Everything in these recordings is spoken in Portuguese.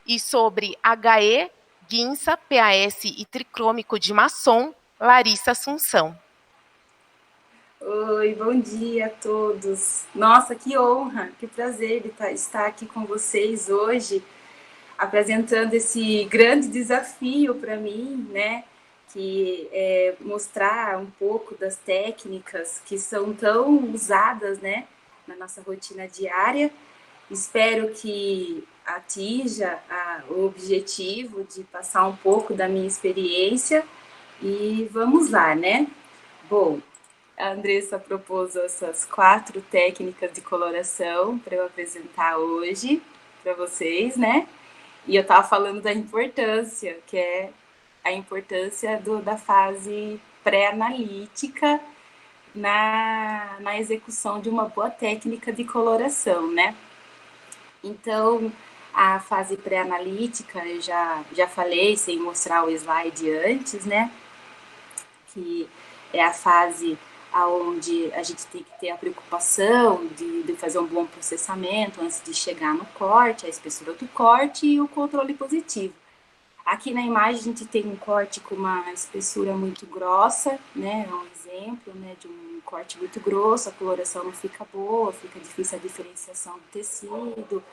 e sobre HE, guinça, PAS e tricrômico de maçom, Larissa Assunção. Oi, bom dia a todos. Nossa, que honra, que prazer de estar aqui com vocês hoje, apresentando esse grande desafio para mim, né? Que é mostrar um pouco das técnicas que são tão usadas, né, na nossa rotina diária. Espero que atinja o objetivo de passar um pouco da minha experiência e vamos lá, né? Bom, a Andressa propôs essas 4 técnicas de coloração para eu apresentar hoje para vocês, né? E eu estava falando da importância, que é a importância da fase pré-analítica na execução de uma boa técnica de coloração, né? Então, a fase pré-analítica, eu já falei, sem mostrar o slide antes, né? Que é a fase onde a gente tem que ter a preocupação de fazer um bom processamento antes de chegar no corte, a espessura do corte e o controle positivo. Aqui na imagem a gente tem um corte com uma espessura muito grossa, né? É um exemplo, né, de um corte muito grosso, a coloração não fica boa, fica difícil a diferenciação do tecido,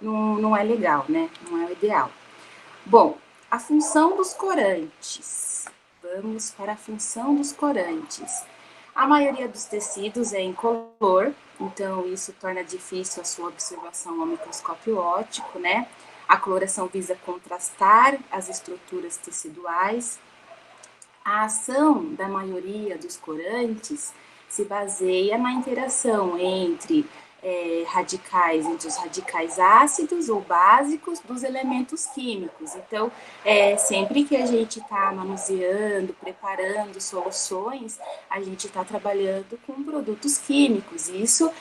não é legal, né? Não é o ideal. Bom, a função dos corantes. Vamos para a função dos corantes. A maioria dos tecidos é incolor, então isso torna difícil a sua observação ao microscópio óptico, né? A coloração visa contrastar as estruturas teciduais. A ação da maioria dos corantes se baseia na interação entre entre os radicais ácidos ou básicos dos elementos químicos. Então, sempre que a gente está manuseando, preparando soluções, a gente está trabalhando com produtos químicos. Isso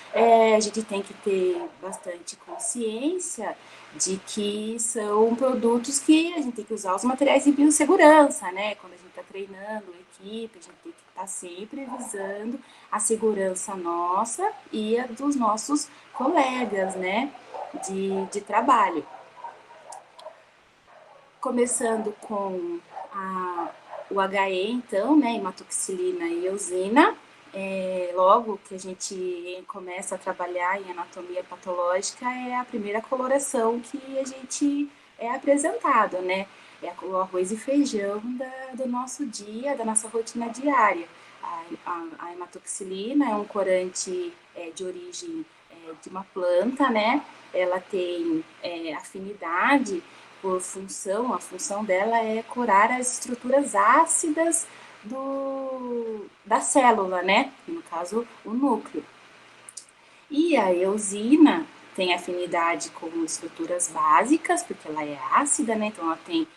a gente tem que ter bastante consciência de que são produtos que a gente tem que usar os materiais de biossegurança, né? Quando a gente está treinando a equipe, a gente tem que estar sempre visando a segurança nossa e a dos nossos colegas, né, de trabalho. Começando com o HE, então, né, hematoxilina e eosina. Logo que a gente começa a trabalhar em anatomia patológica, é a primeira coloração que a gente é apresentado, né? É o arroz e feijão do nosso dia, da nossa rotina diária. A hematoxilina é um corante de origem de uma planta, né? Ela tem afinidade por função, a função dela é curar as estruturas ácidas da célula, né? No caso, o núcleo. E a eosina tem afinidade com estruturas básicas, porque ela é ácida, né? Então ela tem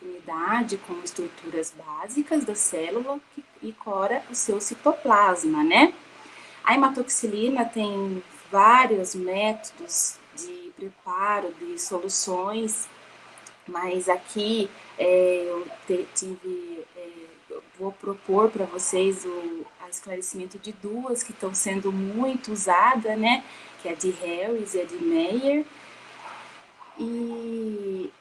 afinidade com estruturas básicas da célula e cora o seu citoplasma, né? A hematoxilina tem vários métodos de preparo de soluções, mas aqui vou propor para vocês o esclarecimento de duas que estão sendo muito usadas, né? Que é a de Harris e a de Meyer. E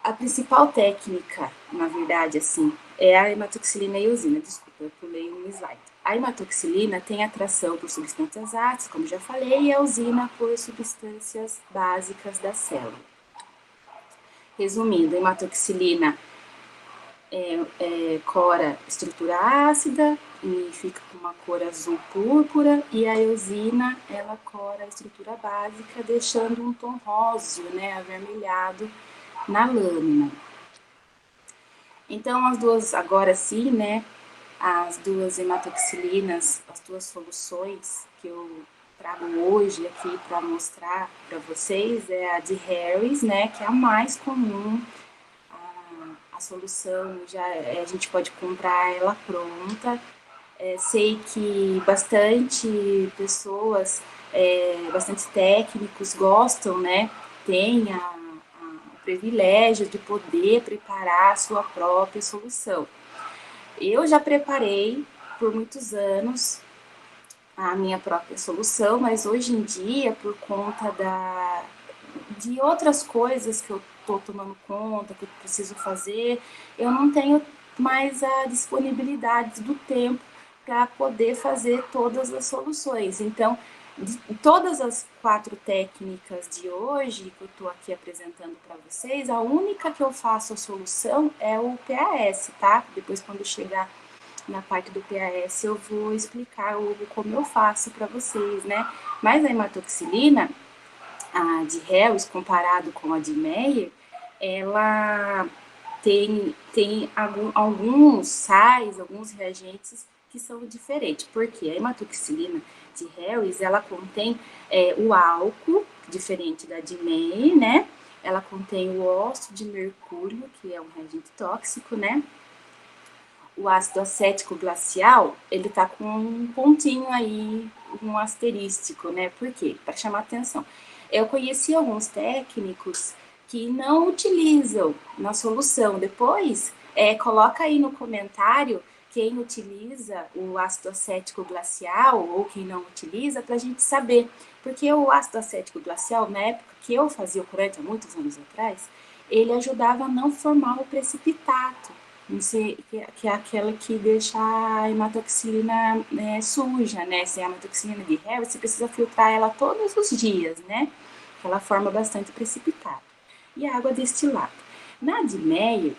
a principal técnica, na verdade, assim, é a hematoxilina e eosina. Desculpa, eu pulei um slide. A hematoxilina tem atração por substâncias ácidas, como já falei, e a eosina por substâncias básicas da célula. Resumindo, a hematoxilina cora estrutura ácida e fica com uma cor azul púrpura, e a eosina ela cora a estrutura básica, deixando um tom róseo, né, avermelhado na lâmina. Então as duas, agora sim, né, as duas hematoxilinas, as duas soluções que eu trago hoje aqui para mostrar para vocês é a de Harris, né, que é a mais comum. A solução já a gente pode comprar ela pronta. Sei que bastante pessoas, bastante técnicos gostam, né? Tem o privilégio de poder preparar a sua própria solução. Eu já preparei por muitos anos a minha própria solução, mas hoje em dia, por conta de outras coisas que eu estou tomando conta, que eu preciso fazer, eu não tenho mais a disponibilidade do tempo para poder fazer todas as soluções. Então, de todas as 4 técnicas de hoje que eu estou aqui apresentando para vocês, a única que eu faço a solução é o PAS, tá? Depois, quando chegar na parte do PAS, eu vou explicar como eu faço para vocês, né? Mas a hematoxilina, a de Harris, comparado com a de Meyer, ela tem alguns sais, alguns reagentes que são diferentes. Porque a hematoxilina de Harris, ela contém o álcool, diferente da de Meyer, né? Ela contém o óxido de mercúrio, que é um reagente tóxico, né? O ácido acético glacial, ele tá com um pontinho aí, um asterístico, né? Por quê? Para chamar atenção. Eu conheci alguns técnicos que não utilizam na solução. Depois, coloca aí no comentário quem utiliza o ácido acético glacial ou quem não utiliza, para a gente saber. Porque o ácido acético glacial, na época que eu fazia o corante, há muitos anos atrás, ele ajudava a não formar o precipitato, que é aquela que deixa a hematoxilina suja, né? Se é a hematoxilina de Harris, você precisa filtrar ela todos os dias, né? Ela forma bastante precipitado. E a água destilada. Na de Meyer,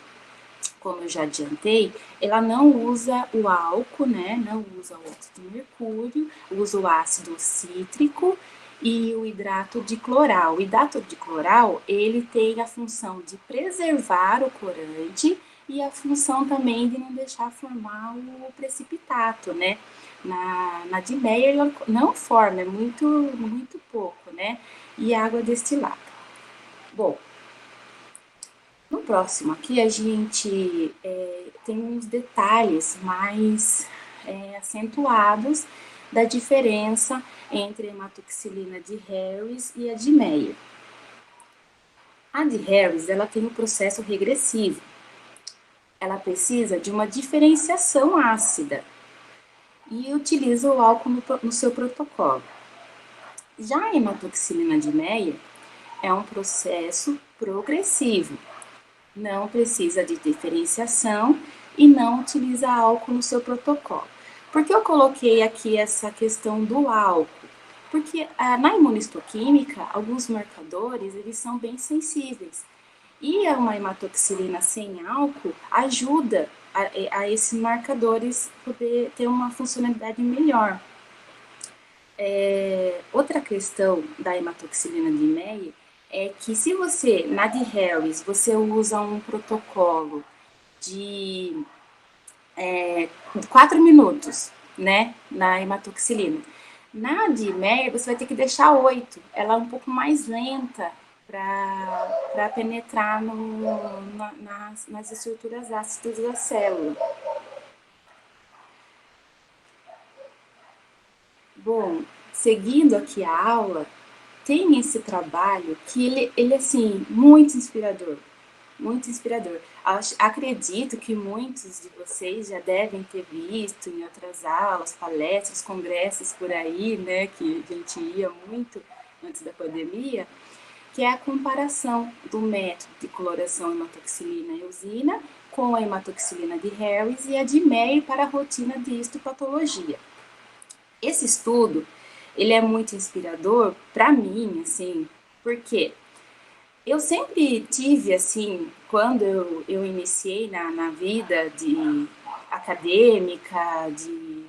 como eu já adiantei, ela não usa o álcool, né? Não usa o óxido de mercúrio, usa o ácido cítrico e o hidrato de cloral. O hidrato de cloral, ele tem a função de preservar o corante e a função também de não deixar formar o precipitato, né? Na de Meyer não forma, é muito pouco, né? E água destilada. Bom, no próximo aqui a gente tem uns detalhes mais acentuados da diferença entre a hematoxilina de Harris e a de Meyer. A de Harris, ela tem um processo regressivo. Ela precisa de uma diferenciação ácida e utiliza o álcool no seu protocolo. Já a hematoxilina de Meyer é um processo progressivo. Não precisa de diferenciação e não utiliza álcool no seu protocolo. Por que eu coloquei aqui essa questão do álcool? Porque na imunistoquímica, alguns marcadores eles são bem sensíveis. E uma hematoxilina sem álcool ajuda a esses marcadores poder ter uma funcionalidade melhor. Outra questão da hematoxilina de Meyer é que se você, na de Harris, você usa um protocolo de 4 minutos, né, na hematoxilina. Na de Meyer, você vai ter que deixar 8. Ela é um pouco mais lenta para penetrar nas estruturas ácidas da célula. Bom, seguindo aqui a aula, tem esse trabalho que ele assim, muito inspirador, muito inspirador. Acredito que muitos de vocês já devem ter visto em outras aulas, palestras, congressos por aí, né, que a gente ia muito antes da pandemia, que é a comparação do método de coloração hematoxilina e eosina com a hematoxilina de Harris e a de Meyer para a rotina de histopatologia. Esse estudo, ele é muito inspirador para mim, assim, porque eu sempre tive, assim, quando eu iniciei na vida de acadêmica, de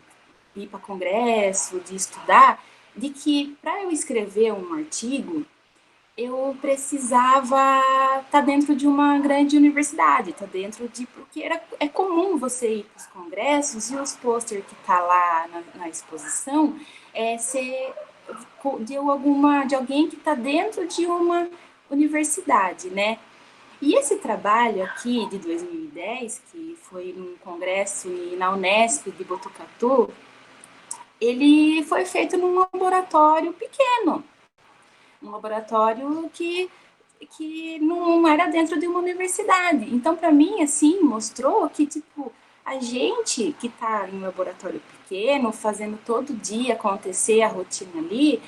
ir para congresso, de estudar, de que para eu escrever um artigo, eu precisava estar dentro de uma grande universidade, porque é comum você ir para os congressos e os pôster que tá lá na exposição ser de alguém que está dentro de uma universidade, né? E esse trabalho aqui de 2010, que foi num congresso na Unesp de Botucatu, ele foi feito num laboratório pequeno, um laboratório que não era dentro de uma universidade. Então, para mim, assim, mostrou que, tipo, A gente que está em um laboratório pequeno, fazendo todo dia acontecer a rotina ali,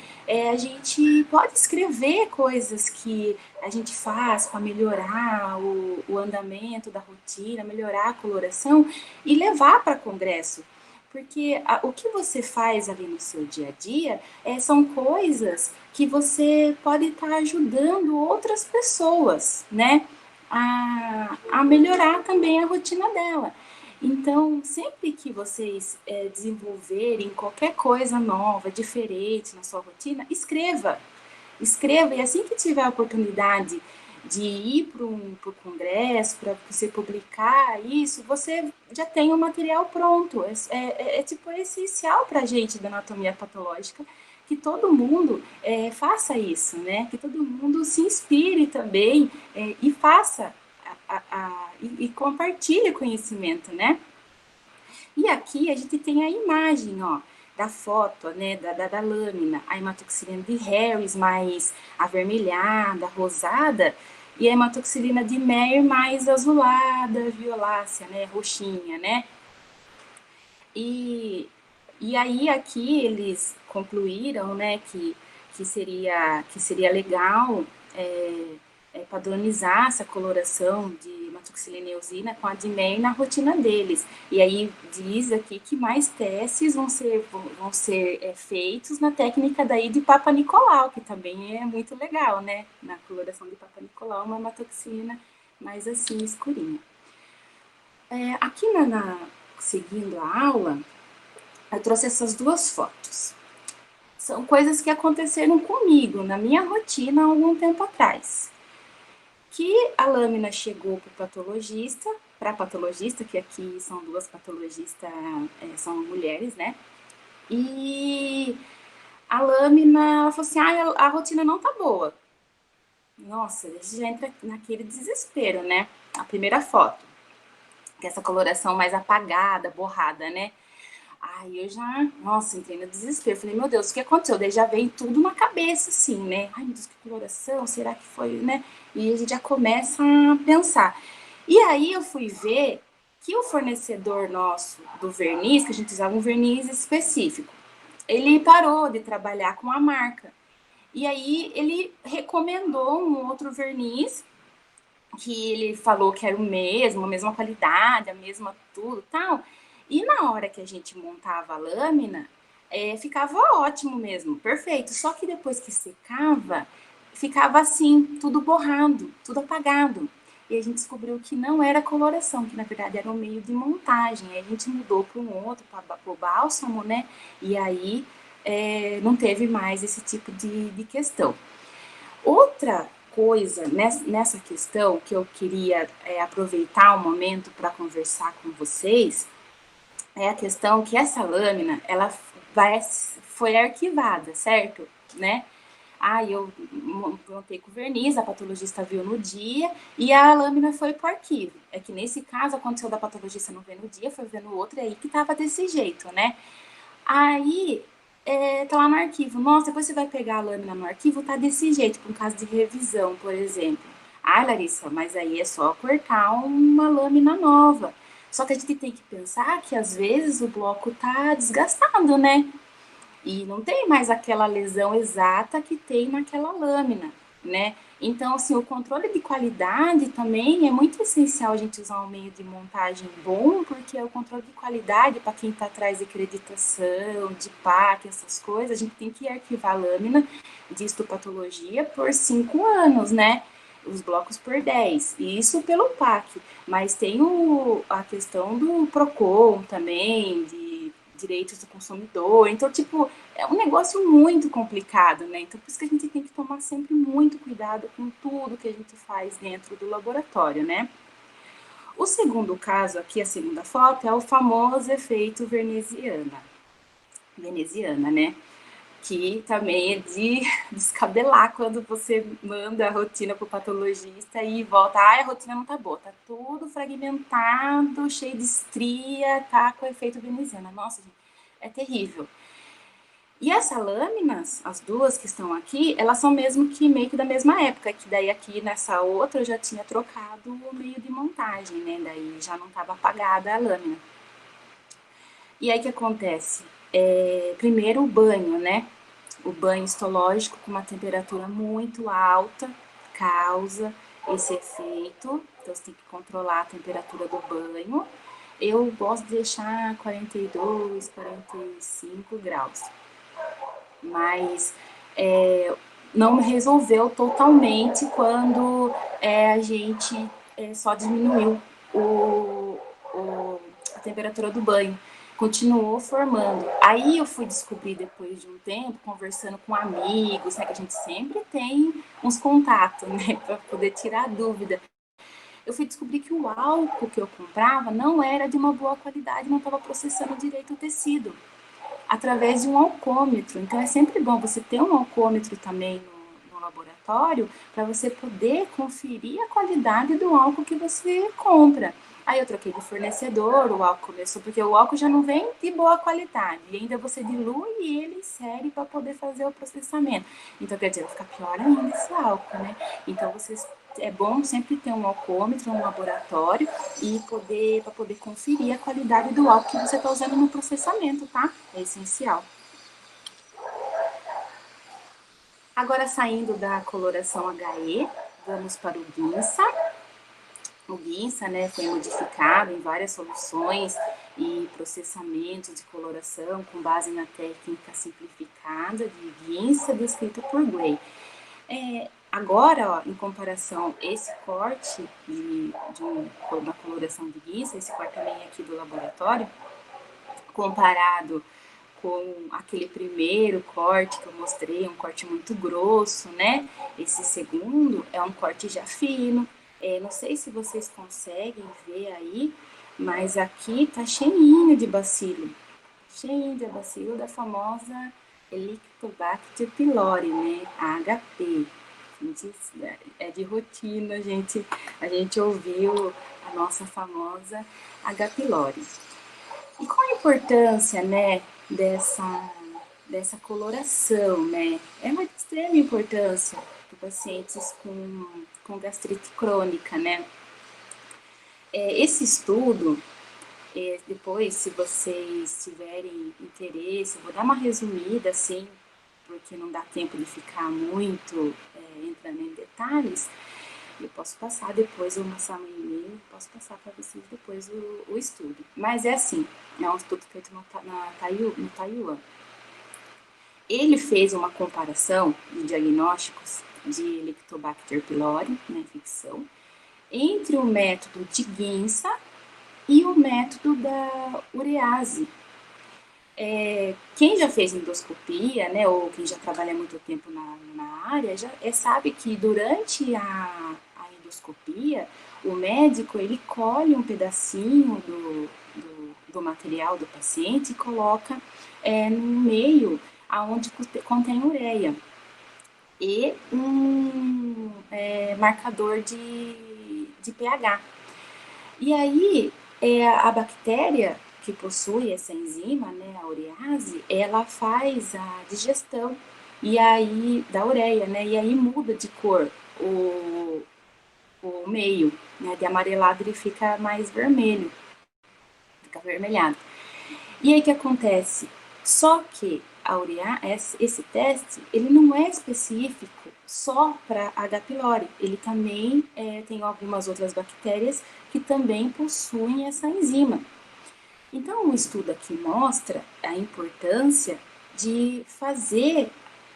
a gente pode escrever coisas que a gente faz para melhorar o andamento da rotina, melhorar a coloração e levar para congresso. Porque o que você faz ali no seu dia a dia são coisas que você pode estar ajudando outras pessoas, né? A melhorar também a rotina dela. Então, sempre que vocês desenvolverem qualquer coisa nova, diferente na sua rotina, escreva. Escreva, e assim que tiver a oportunidade de ir para o congresso, para você publicar isso, você já tem o material pronto. Tipo, é essencial para a gente da anatomia patológica que todo mundo faça isso, né? Que todo mundo se inspire também e faça e compartilhe conhecimento, né? E aqui a gente tem a imagem, ó, da foto, né, da lâmina, a hematoxilina de Harris mais avermelhada, rosada, e a hematoxilina de Meyer mais azulada, violácea, né, roxinha, né? E aí aqui eles concluíram, né, que seria legal padronizar essa coloração de hematoxilina e eosina com a de Meyer na rotina deles. E aí diz aqui que mais testes vão ser feitos na técnica daí de Papa Nicolau, que também é muito legal, né? Na coloração de Papa Nicolau, uma hematoxilina mais assim, escurinha. Aqui seguindo a aula, eu trouxe essas duas fotos. São coisas que aconteceram comigo, na minha rotina, há algum tempo atrás. Que a lâmina chegou para a patologista, que aqui são duas patologistas, são mulheres, né? E a lâmina, ela falou assim, a rotina não tá boa. Nossa, a gente já entra naquele desespero, né? A primeira foto, que é essa coloração mais apagada, borrada, né? Aí eu já, nossa, entrei no desespero. Falei, meu Deus, o que aconteceu? Daí já veio tudo na cabeça, assim, né? Ai, meu Deus, que coloração, será que foi, né? E a gente já começa a pensar. E aí eu fui ver que o fornecedor nosso do verniz, que a gente usava um verniz específico, ele parou de trabalhar com a marca. E aí ele recomendou um outro verniz que ele falou que era o mesmo, a mesma qualidade, a mesma tudo, tal. E na hora que a gente montava a lâmina, ficava ótimo mesmo, perfeito. Só que depois que secava, ficava assim, tudo borrado, tudo apagado. E a gente descobriu que não era coloração, que na verdade era um meio de montagem. Aí a gente mudou para um outro, para o bálsamo, né? E aí não teve mais esse tipo de questão. Outra coisa nessa questão que eu queria aproveitar o momento para conversar com vocês é a questão que essa lâmina ela foi arquivada, certo? Né? Eu montei com verniz, a patologista viu no dia e a lâmina foi para o arquivo. É que nesse caso aconteceu da patologista não ver no dia, foi ver no outro, e aí que tava desse jeito, né? Aí tá lá no arquivo. Nossa, depois você vai pegar a lâmina no arquivo, tá desse jeito, por um caso de revisão, por exemplo. Larissa, mas aí é só cortar uma lâmina nova. Só que a gente tem que pensar que às vezes o bloco tá desgastado, né? E não tem mais aquela lesão exata que tem naquela lâmina, né? Então, assim, o controle de qualidade também é muito essencial a gente usar um meio de montagem bom, porque o controle de qualidade, para quem está atrás de acreditação, de PAC, essas coisas, a gente tem que arquivar a lâmina de histopatologia por 5 anos, né? Os blocos por 10, isso pelo PAC, mas tem a questão do PROCON também, de direitos do consumidor, então, tipo, é um negócio muito complicado, né? Então, por isso que a gente tem que tomar sempre muito cuidado com tudo que a gente faz dentro do laboratório, né? O segundo caso aqui, a segunda foto, é o famoso efeito veneziana, né? Que também é de descabelar quando você manda a rotina pro patologista e volta, a rotina não tá boa, tá tudo fragmentado, cheio de estria, tá com efeito veneziana. Nossa, gente, é terrível. E essas lâminas, as duas que estão aqui, elas são mesmo que meio que da mesma época, que daí aqui nessa outra eu já tinha trocado o meio de montagem, né? Daí já não estava apagada a lâmina. E aí o que acontece? Primeiro o banho, né? O banho histológico com uma temperatura muito alta causa esse efeito. Então você tem que controlar a temperatura do banho. Eu gosto de deixar 42, 45 graus. Mas não resolveu totalmente quando a gente só diminuiu a temperatura do banho. Continuou formando. Aí eu fui descobrir depois de um tempo, conversando com amigos, né, que a gente sempre tem uns contatos, né, para poder tirar a dúvida. Eu fui descobrir que o álcool que eu comprava não era de uma boa qualidade, não estava processando direito o tecido, através de um alcômetro. Então é sempre bom você ter um alcômetro também no laboratório para você poder conferir a qualidade do álcool que você compra. Aí eu troquei de fornecedor, o álcool começou, porque o álcool já não vem de boa qualidade, e ainda você dilui ele insere para poder fazer o processamento. Então, quer dizer, vai ficar pior ainda esse álcool, né? Então, é bom sempre ter um alcoômetro, um laboratório, e para poder conferir a qualidade do álcool que você está usando no processamento, tá? É essencial. Agora, saindo da coloração HE, vamos para o Ginsa. O Ginsa, né, foi modificado em várias soluções e processamentos de coloração com base na técnica simplificada de Ginsa, descrita por Gray. Agora, ó, em comparação, esse corte uma coloração de Ginsa, esse corte também aqui do laboratório, comparado com aquele primeiro corte que eu mostrei, um corte muito grosso, né? Esse segundo é um corte já fino. Não sei se vocês conseguem ver aí, mas aqui tá cheinho de bacilo. Cheinho de bacilo da famosa Helicobacter pylori, né? A HP. É de rotina, a gente ouviu a nossa famosa H. pylori. E qual a importância, né, dessa coloração, né? É uma de extrema importância para pacientes com gastrite crônica, né? Esse estudo, depois, se vocês tiverem interesse, eu vou dar uma resumida, assim, porque não dá tempo de ficar muito entrando em detalhes. Eu posso passar depois, eu passar no e-mail, posso passar para vocês depois o estudo. Mas é assim, é um estudo feito no Taiwan. Ele fez uma comparação de diagnósticos de Helicobacter pylori, na infecção, entre o método de Ginsa e o método da urease. Quem já fez endoscopia, né, ou quem já trabalha muito tempo na área, já sabe que durante a endoscopia, o médico ele colhe um pedacinho do material do paciente e coloca no meio aonde contém ureia e um marcador de pH. E aí a bactéria que possui essa enzima, né, a urease, ela faz a digestão e aí da ureia, né, e aí muda de cor o meio, né, de amarelado ele fica mais vermelho, fica avermelhado. E aí o que acontece? Só que esse teste, ele não é específico só para H. pylori, ele também tem algumas outras bactérias que também possuem essa enzima. Então, o estudo aqui mostra a importância de fazer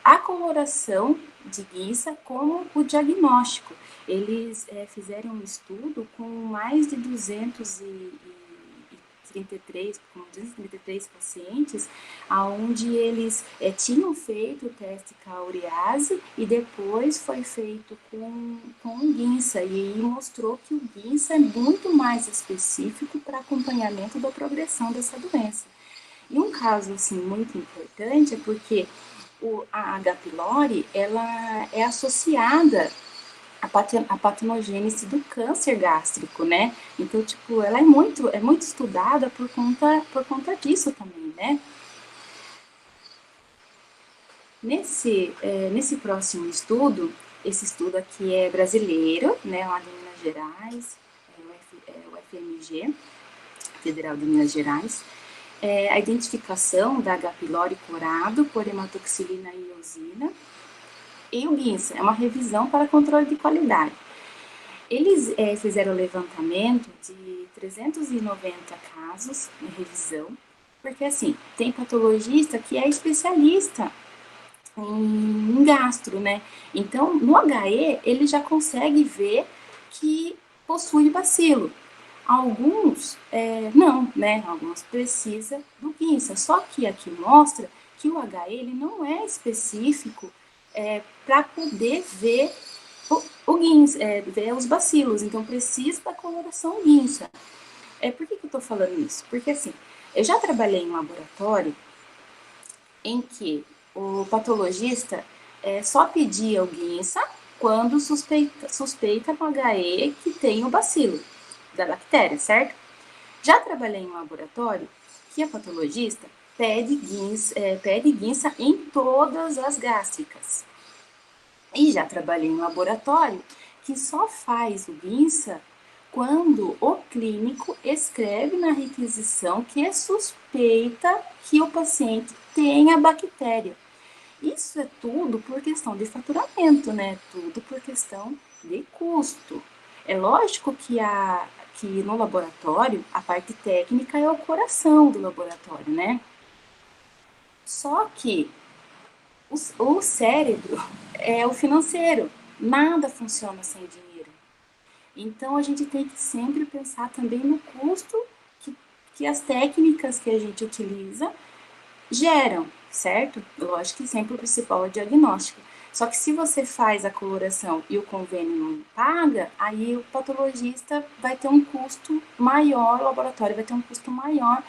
a coloração de Ginsa como o diagnóstico. Eles fizeram um estudo com mais de 233 pacientes, onde eles tinham feito o teste com a urease e depois foi feito com o Ginsa, e aí mostrou que o Ginsa é muito mais específico para acompanhamento da progressão dessa doença. E um caso assim, muito importante é porque a H. pylori ela é associada a patogênese do câncer gástrico, né? Então, tipo, ela é muito estudada por conta disso também, né? Nesse próximo estudo, esse estudo aqui é brasileiro, né, lá de Minas Gerais, o FMG, Federal de Minas Gerais, a identificação da H. pylori curado por hematoxilina e eosina, e o GINSA, é uma revisão para controle de qualidade. Eles fizeram o levantamento de 390 casos em revisão, porque assim, tem patologista que é especialista em gastro, né? Então, no HE, ele já consegue ver que possui bacilo. Alguns não, né? Alguns precisa do GINSA. Só que aqui mostra que o HE ele não é específico para poder ver o GINSA, ver os bacilos. Então, precisa da coloração GINSA. Por que eu estou falando isso? Porque assim, eu já trabalhei em laboratório em que o patologista só pedia o guinça quando suspeita no HE que tem o bacilo da bactéria, certo? Já trabalhei em um laboratório que a patologista pede guinça em todas as gástricas. E já trabalhei em um laboratório que só faz o guinça quando o clínico escreve na requisição que é suspeita que o paciente tenha bactéria. Isso é tudo por questão de faturamento, né? Tudo por questão de custo. É lógico que no laboratório a parte técnica é o coração do laboratório, né? Só que o cérebro é o financeiro. Nada funciona sem dinheiro. Então a gente tem que sempre pensar também no custo que as técnicas que a gente utiliza geram, certo? Lógico que sempre o principal é o diagnóstico. Só que se você faz a coloração e o convênio não paga, aí o patologista vai ter um custo maior, o laboratório vai ter um custo maior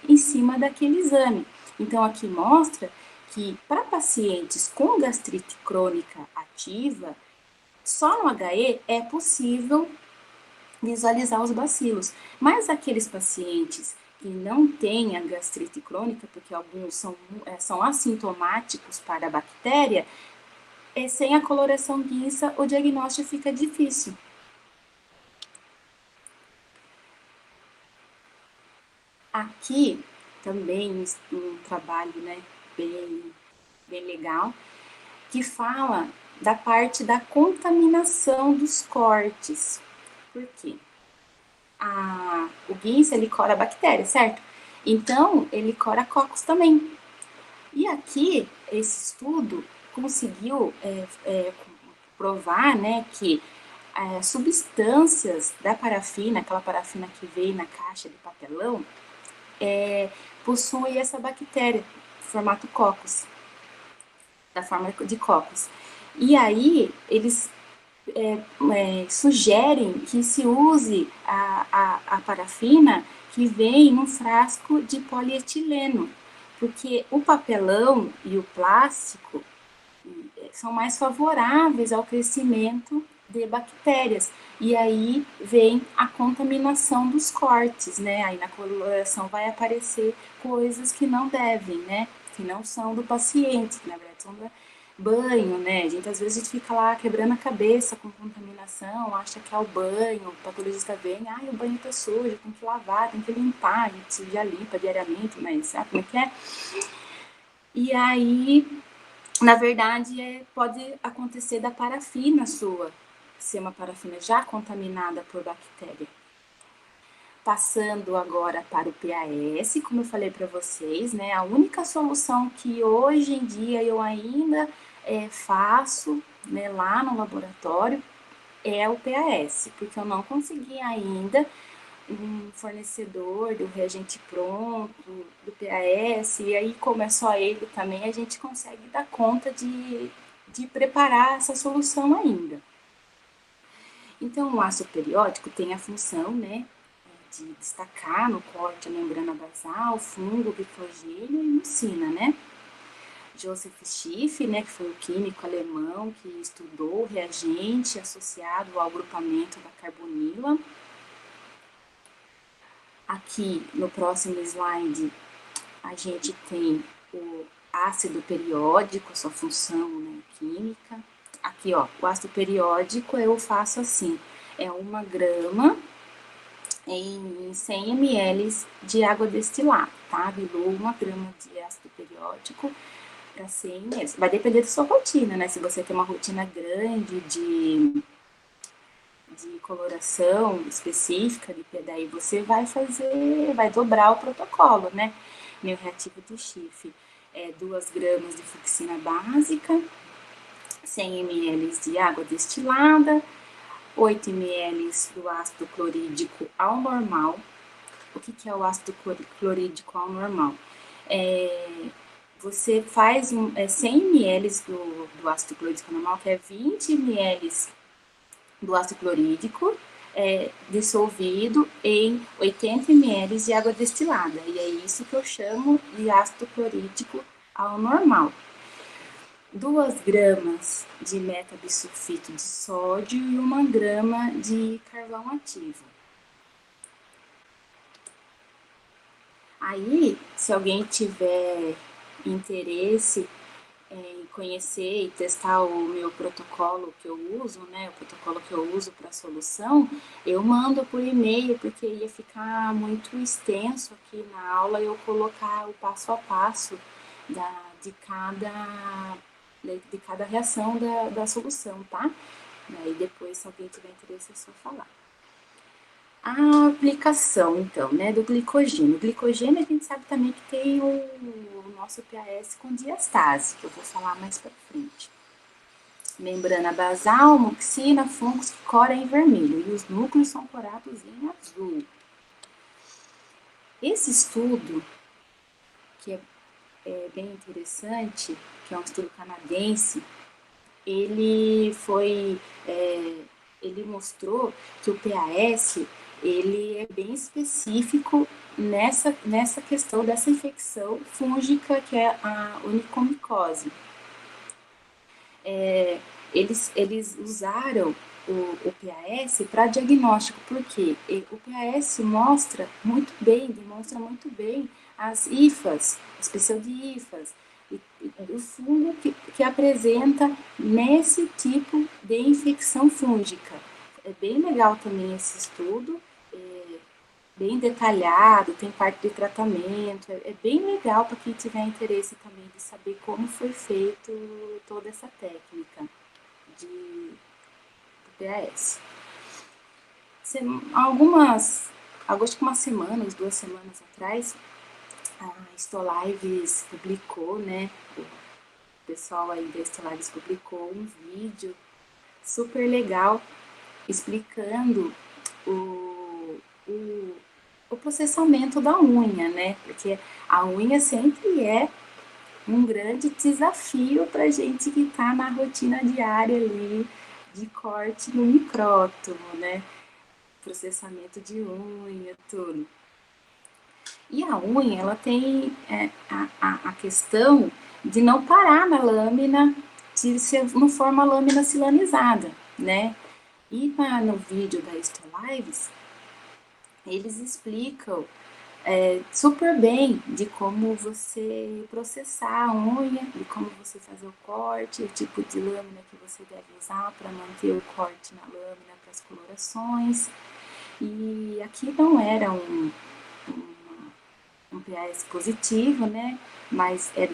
em cima daquele exame. Então aqui mostra que para pacientes com gastrite crônica ativa, só no HE é possível visualizar os bacilos. Mas aqueles pacientes que não têm a gastrite crônica, porque alguns são assintomáticos para a bactéria, sem a coloração guinça, o diagnóstico fica difícil. Aqui também um trabalho, né, bem legal, que fala da parte da contaminação dos cortes. Por quê? O guinça, ele cora a bactéria, certo? Então, ele cora cocos também. E aqui, esse estudo conseguiu provar, né, que substâncias da parafina, aquela parafina que veio na caixa de papelão, possui essa bactéria, formato cocos, da forma de cocos. E aí, eles sugerem que se use a parafina que vem num frasco de polietileno, porque o papelão e o plástico são mais favoráveis ao crescimento de bactérias. E aí vem a contaminação dos cortes, né? Aí na coloração vai aparecer coisas que não devem, né? Que não são do paciente, que na verdade são do banho, né? A gente às vezes fica lá quebrando a cabeça com contaminação, acha que é o banho, o patologista vem, o banho tá sujo, tem que lavar, tem que limpar, a gente já limpa diariamente, mas sabe como é que é? E aí, na verdade, pode acontecer da parafina sua ser uma parafina já contaminada por bactéria. Passando agora para o PAS, como eu falei para vocês, né? A única solução que hoje em dia eu ainda faço, né, lá no laboratório é o PAS, porque eu não consegui ainda um fornecedor do reagente pronto, do PAS, e aí como é só ele também, a gente consegue dar conta de preparar essa solução ainda. Então, o ácido periódico tem a função, né, de destacar no corte a membrana basal, fungo, glicogênio e mucina, né? Joseph Schiff, né, que foi o químico alemão que estudou o reagente associado ao grupamento da carbonila. Aqui no próximo slide a gente tem ácido periódico, sua função, né, química. Aqui, ó, o ácido periódico eu faço assim, é 1 grama em 100 ml de água destilada, tá? Diluo 1 grama de ácido periódico para 100 ml. Vai depender da sua rotina, né? Se você tem uma rotina grande de coloração específica, daí você vai dobrar o protocolo, né? Meu reativo do Schiff é 2 gramas de fucsina básica, 100 ml de água destilada, 8 ml do ácido clorídrico ao normal. O que é o ácido clorídrico ao normal? Você faz 100 ml do ácido clorídrico normal, que é 20 ml do ácido clorídrico dissolvido em 80 ml de água destilada. E é isso que eu chamo de ácido clorídrico ao normal. 2 gramas de metabisulfito de sódio e 1 grama de carvão ativo. Aí, se alguém tiver interesse em conhecer e testar o meu protocolo que eu uso, né, o protocolo que eu uso para a solução, eu mando por e-mail, porque ia ficar muito extenso aqui na aula eu colocar o passo a passo de cada reação da solução, tá? Aí depois, se alguém tiver interesse, é só falar. A aplicação, então, né, do glicogênio. O glicogênio, a gente sabe também que tem o nosso PAS com diastase, que eu vou falar mais para frente. Membrana basal, muxina, fungos que cora em vermelho, e os núcleos são corados em azul. Esse estudo, que é bem interessante, que é um estudo canadense, ele mostrou que o PAS ele é bem específico nessa questão dessa infecção fúngica que é a onicomicose. Eles usaram o PAS para diagnóstico, porque o PAS demonstra muito bem as hifas, as pseudihifas, o fungo que apresenta nesse tipo de infecção fúngica. É bem legal também esse estudo, bem detalhado, tem parte de tratamento, é bem legal para quem tiver interesse também de saber como foi feito toda essa técnica de PAS. Acho que umas 2 semanas atrás, a Stolives publicou, né, o pessoal aí da Stolives publicou um vídeo super legal explicando o processamento da unha, né? Porque a unha sempre é um grande desafio para a gente que está na rotina diária ali de corte no micrótomo, né? Processamento de unha, tudo. E a unha, ela tem a questão de não parar na lâmina, se não for uma lâmina silanizada, né? E no vídeo da Stolives, eles explicam super bem de como você processar a unha, de como você fazer o corte, o tipo de lâmina que você deve usar para manter o corte na lâmina para as colorações. E aqui não era um PAS positivo, né? Mas é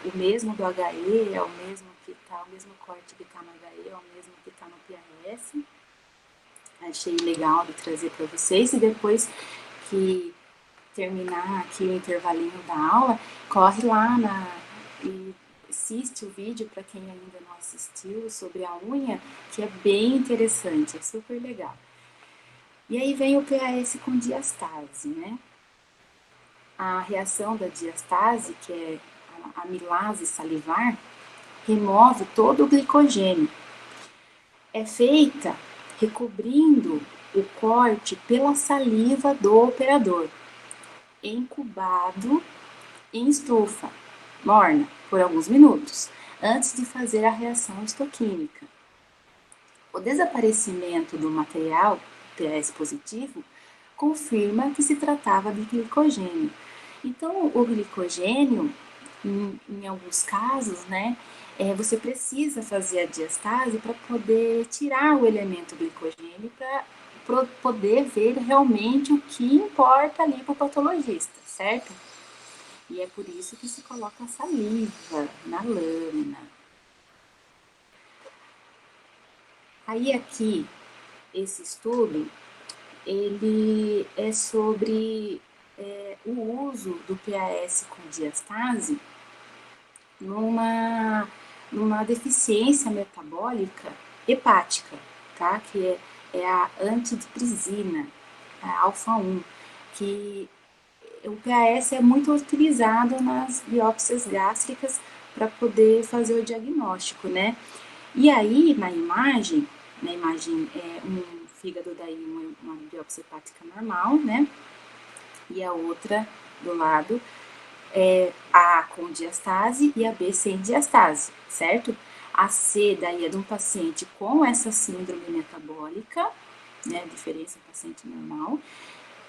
o mesmo do HE, é o mesmo corte que está no HE, é o mesmo que está no PAS. Achei legal de trazer para vocês, e depois que terminar aqui o intervalinho da aula, corre lá e assiste o vídeo para quem ainda não assistiu sobre a unha, que é bem interessante, é super legal. E aí vem o PAS com diastase, né? A reação da diastase, que é a amilase salivar, remove todo o glicogênio. É feita recobrindo o corte pela saliva do operador, incubado em estufa morna por alguns minutos, antes de fazer a reação histoquímica. O desaparecimento do material PAS positivo confirma que se tratava de glicogênio. Então, o glicogênio, em alguns casos, né, você precisa fazer a diastase para poder tirar o elemento glicogênio para poder ver realmente o que importa ali para o patologista, certo? E é por isso que se coloca a saliva na lâmina. Aí aqui, esse estudo, ele é sobre o uso do PAS com diastase numa, numa deficiência metabólica hepática, tá? Que é a antidiprisina, a alfa-1, que o PAS é muito utilizado nas biópsias gástricas para poder fazer o diagnóstico, né? E aí, na imagem é um fígado daí, uma biópsia hepática normal, né? E a outra do lado é a A com diastase e a B sem diastase, certo? A C daí é de um paciente com essa síndrome metabólica, né? Diferença paciente normal,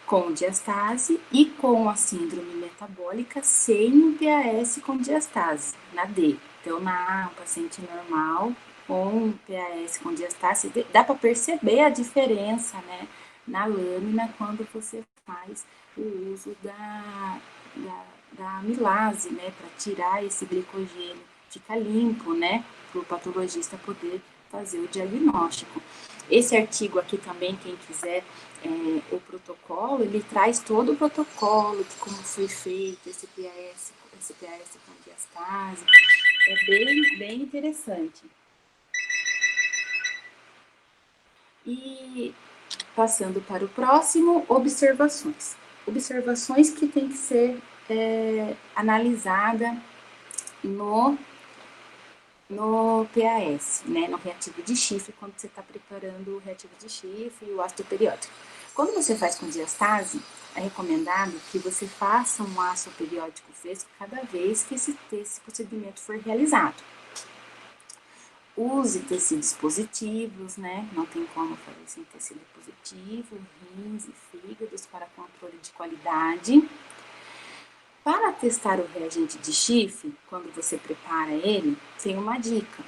com diastase e com a síndrome metabólica sem o PAS com diastase, na D. Então, na A, um paciente normal com PAS com diastase, dá para perceber a diferença, né, na lâmina quando você faz o uso da amilase, né, para tirar esse glicogênio, fica limpo, né, para o patologista poder fazer o diagnóstico. Esse artigo aqui também, quem quiser o protocolo, ele traz todo o protocolo de como foi feito esse PAS com diastase. É bem interessante. E passando para o próximo, observações. Observações que tem que ser analisada no PAS, né, no reativo de chifre, quando você está preparando o reativo de chifre e o ácido periódico. Quando você faz com diastase, é recomendado que você faça um ácido periódico fresco cada vez que esse procedimento for realizado. Use tecidos positivos, né? Não tem como fazer sem tecido positivo, rins e fígados para controle de qualidade. Para testar o reagente de chifre, quando você prepara ele, tem uma dica.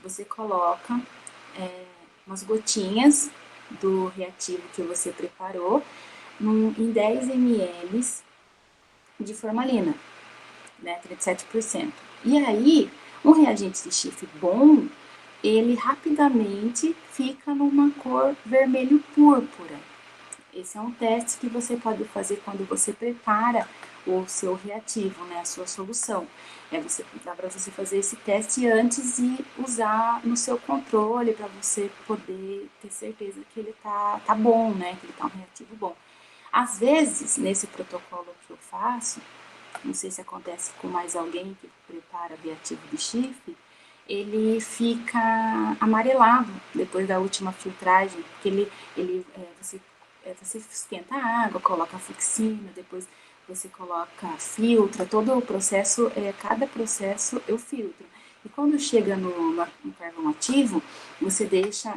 Você coloca umas gotinhas do reativo que você preparou em 10 ml de formalina, né, 37%. E aí, um reagente de chifre bom, ele rapidamente fica numa cor vermelho púrpura. Esse é um teste que você pode fazer quando você prepara o seu reativo, né, a sua solução. Dá para você fazer esse teste antes de usar no seu controle para você poder ter certeza que ele tá bom, né, que ele tá um reativo bom. Às vezes, nesse protocolo que eu faço, não sei se acontece com mais alguém que prepara reativo de chifre, ele fica amarelado depois da última filtragem, porque você esquenta a água, coloca a fluoxina, depois você coloca, filtra, todo o processo, cada processo eu filtro. E quando chega no carvão ativo, você deixa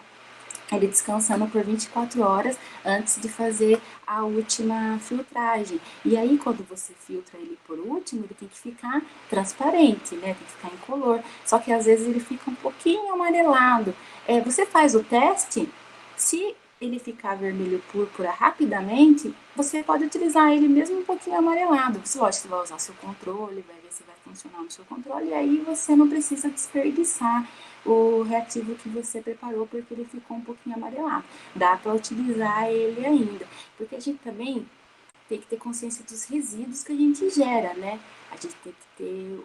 ele descansando por 24 horas antes de fazer a última filtragem. E aí, quando você filtra ele por último, ele tem que ficar transparente, né? Tem que ficar incolor. Só que às vezes ele fica um pouquinho amarelado. Você faz o teste, se ele ficar vermelho púrpura rapidamente, você pode utilizar ele mesmo um pouquinho amarelado. Você, lógico, você vai usar seu controle, vai ver se vai funcionar no seu controle, e aí você não precisa desperdiçar o reativo que você preparou porque ele ficou um pouquinho amarelado. Dá para utilizar ele ainda, porque a gente também tem que ter consciência dos resíduos que a gente gera, né? A gente tem que ter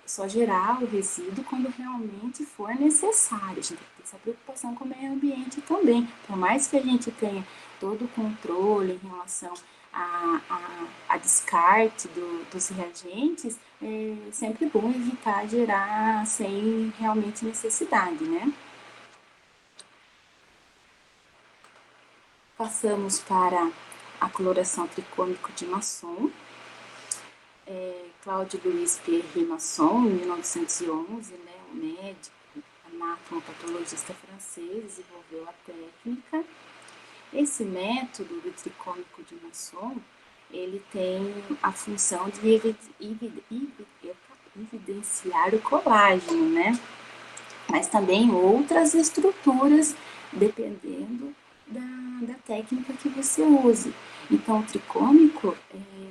só gerar o resíduo quando realmente for necessário. A gente tem que ter essa preocupação com o meio ambiente também. Por mais que a gente tenha todo o controle em relação a descarte dos reagentes, é sempre bom evitar gerar sem realmente necessidade, né? Passamos para a coloração tricômico de Masson. Cláudio Luiz Pierre Masson, em 1911, né, um médico, anatomopatologista francês, desenvolveu a técnica. Esse método do tricômico de Masson, ele tem a função de evidenciar o colágeno, né? Mas também outras estruturas, dependendo da técnica que você use. Então, o tricômico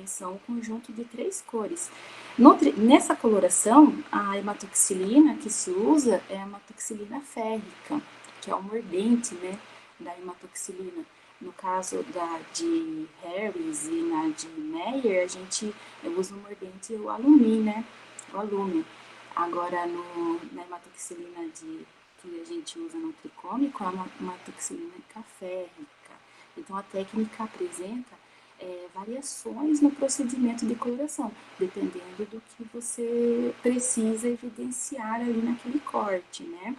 são um conjunto de 3 cores. Nessa coloração, a hematoxilina que se usa é a hematoxilina férrica, que é o mordente, né, da hematoxilina. No caso de Harris e na de Meyer, a gente usa o mordente o alumínio, né? O alumínio. Agora, na hematoxilina que a gente usa no tricômico, é uma hematoxilina férrica. Então, a técnica apresenta variações no procedimento de coloração, dependendo do que você precisa evidenciar ali naquele corte, né?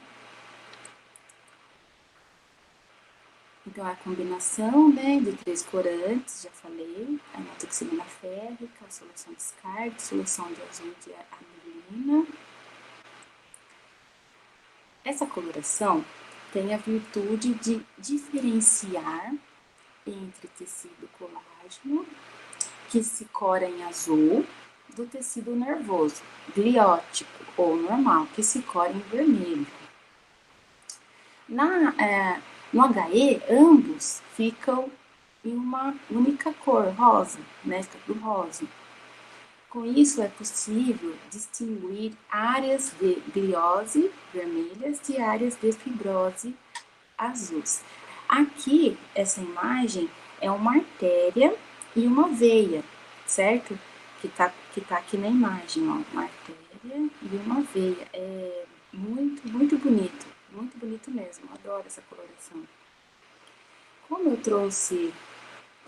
Então, a combinação, né, de 3 corantes, já falei, a hematoxilina férrica, a solução de descarte, solução de azul de anilina. Essa coloração tem a virtude de diferenciar entre tecido colágeno, que se cora em azul, do tecido nervoso, gliótico ou normal, que se cora em vermelho. No HE, ambos ficam em uma única cor, rosa, né? Fica do rosa. Com isso, é possível distinguir áreas de gliose vermelhas de áreas de fibrose azuis. Aqui, essa imagem é uma artéria e uma veia, certo? Que tá aqui na imagem, ó, uma artéria e uma veia. É muito bonito mesmo, adoro essa coloração. Como eu trouxe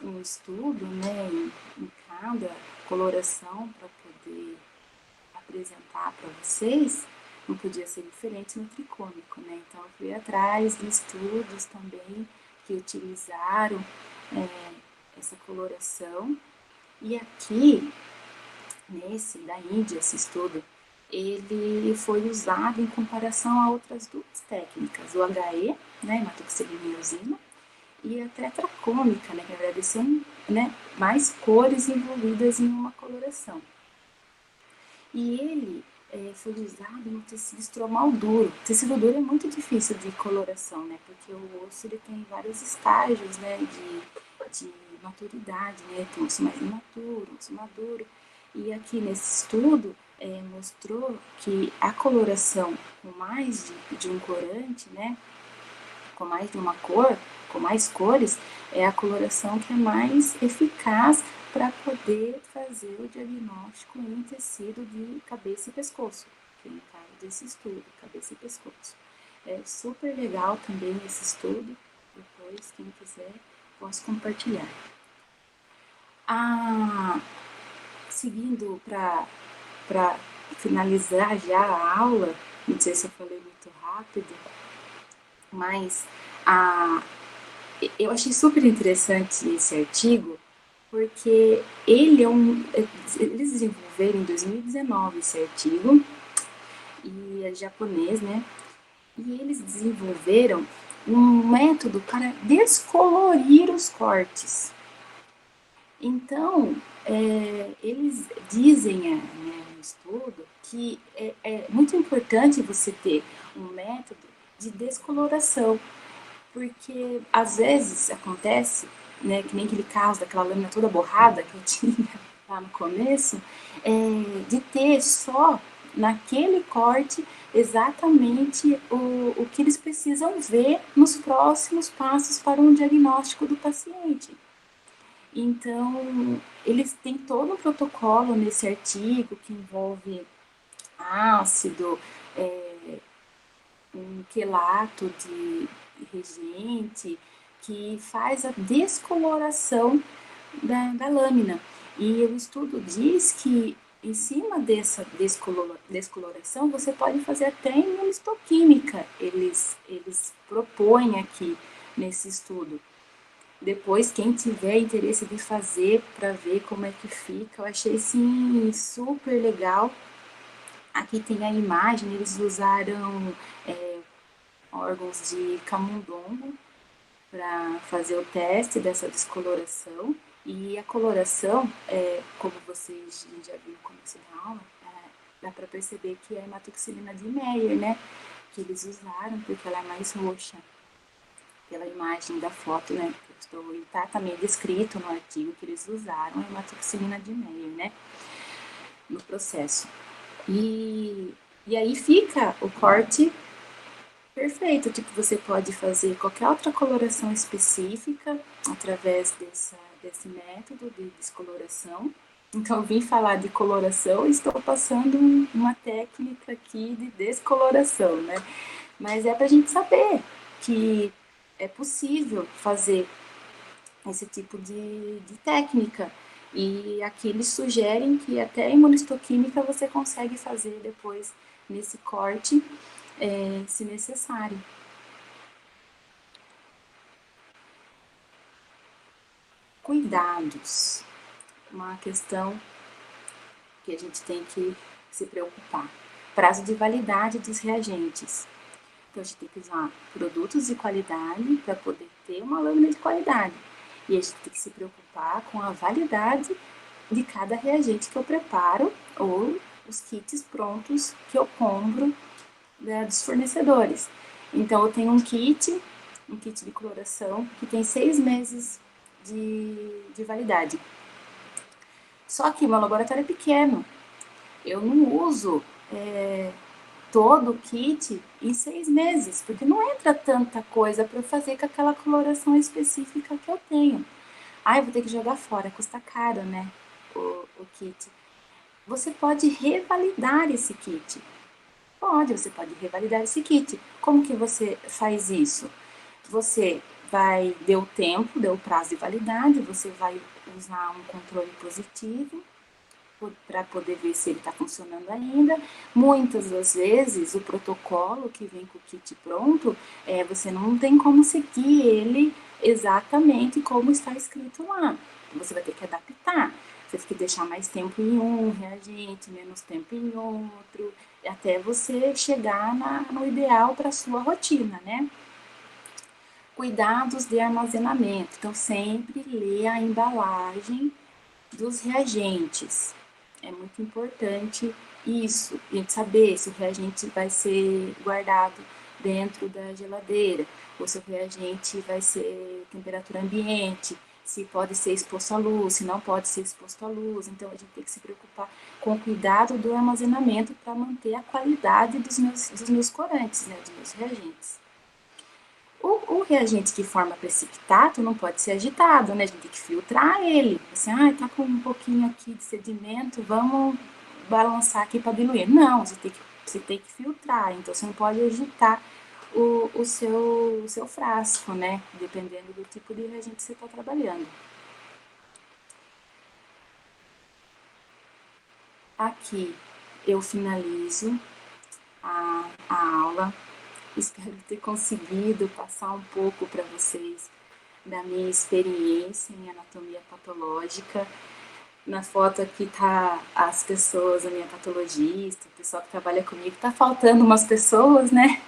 um estudo, né, em cada coloração para poder apresentar para vocês, não podia ser diferente no tricômico, né? Então, eu fui atrás de estudos também que utilizaram essa coloração. E aqui, nesse da Índia, esse estudo, ele foi usado em comparação a outras duas técnicas, o HE, né, hematoxilina e eosina, e a tetracômica, né, que na verdade são, né, mais cores envolvidas em uma coloração. E ele foi usado no tecido estromal duro. O tecido duro é muito difícil de coloração, né, porque o osso ele tem vários estágios, né, de maturidade, né, tem osso mais imaturo, osso maduro. E aqui nesse estudo mostrou que a coloração com mais de um corante, né, com mais de uma cor, com mais cores, é a coloração que é mais eficaz para poder fazer o diagnóstico em tecido de cabeça e pescoço, que é no caso desse estudo, cabeça e pescoço. É super legal também esse estudo, depois, quem quiser, posso compartilhar. Seguindo para finalizar já a aula, não sei se eu falei muito rápido, mas eu achei super interessante esse artigo, porque eles desenvolveram em 2019 esse artigo, e é japonês, né? E eles desenvolveram um método para descolorir os cortes. Então, eles dizem no estudo que é muito importante você ter um método de descoloração, porque às vezes acontece, né, que nem aquele caso daquela lâmina toda borrada que eu tinha lá no começo, de ter só naquele corte exatamente o que eles precisam ver nos próximos passos para um diagnóstico do paciente. Então, eles têm todo um protocolo nesse artigo que envolve ácido, um quelato de reagente, que faz a descoloração da lâmina. E o estudo diz que em cima dessa descoloração você pode fazer até imunistoquímica, eles propõem aqui nesse estudo. Depois, quem tiver interesse de fazer para ver como é que fica, eu achei sim super legal. Aqui tem a imagem, eles usaram órgãos de camundongo para fazer o teste dessa descoloração. E a coloração, como vocês já viram no começo da aula, dá para perceber que é a hematoxilina de Meyer, né? Que eles usaram, porque ela é mais roxa, pela imagem da foto, né? E tá também descrito no artigo que eles usaram a hematoxilina de Meyer, né? No processo. E aí fica o corte perfeito, tipo, você pode fazer qualquer outra coloração específica através desse método de descoloração. Então, eu vim falar de coloração e estou passando uma técnica aqui de descoloração, né? Mas é para a gente saber que é possível fazer esse tipo de técnica. E aqui eles sugerem que até a imunistoquímica você consegue fazer depois nesse corte, se necessário. Cuidados. Uma questão que a gente tem que se preocupar. Prazo de validade dos reagentes. Então, a gente tem que usar produtos de qualidade para poder ter uma lâmina de qualidade. E a gente tem que se preocupar com a validade de cada reagente que eu preparo ou os kits prontos que eu compro, né, dos fornecedores. Então, eu tenho um kit de coloração que tem 6 meses de validade. Só que meu laboratório é pequeno. Eu não uso todo o kit em 6 meses, porque não entra tanta coisa para fazer com aquela coloração específica que eu tenho. Eu vou ter que jogar fora, custa caro, né, o kit. Você pode revalidar esse kit. Você pode revalidar esse kit. Como que você faz isso? Você deu tempo, deu prazo de validade, você vai usar um controle positivo para poder ver se ele está funcionando ainda. Muitas das vezes, o protocolo que vem com o kit pronto, você não tem como seguir ele exatamente como está escrito lá. Você vai ter que adaptar. Você tem que deixar mais tempo em um reagente, menos tempo em outro, até você chegar no ideal para a sua rotina, né? Cuidados de armazenamento. Então, sempre lê a embalagem dos reagentes. É muito importante isso, a gente saber se o reagente vai ser guardado dentro da geladeira, ou se o reagente vai ser temperatura ambiente, se pode ser exposto à luz, se não pode ser exposto à luz. Então, a gente tem que se preocupar com o cuidado do armazenamento para manter a qualidade dos meus corantes, né, dos meus reagentes. O reagente que forma precipitato não pode ser agitado, né? A gente tem que filtrar ele. Assim, tá com um pouquinho aqui de sedimento, vamos balançar aqui para diluir. Não, você tem que filtrar, então você não pode agitar o seu frasco, né? Dependendo do tipo de reagente que você está trabalhando. Aqui eu finalizo a aula. Espero ter conseguido passar um pouco para vocês da minha experiência em anatomia patológica. Na foto aqui tá as pessoas, a minha patologista, o pessoal que trabalha comigo. Tá faltando umas pessoas, né?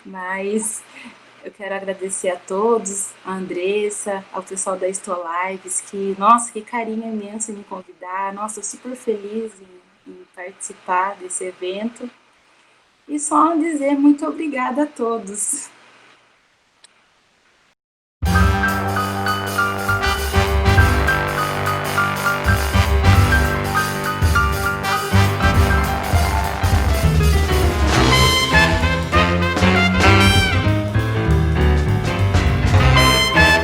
Mas eu quero agradecer a todos, a Andressa, ao pessoal da Estolives, que, nossa, que carinho imenso em me convidar. Nossa, eu super feliz em participar desse evento. E só dizer muito obrigada a todos.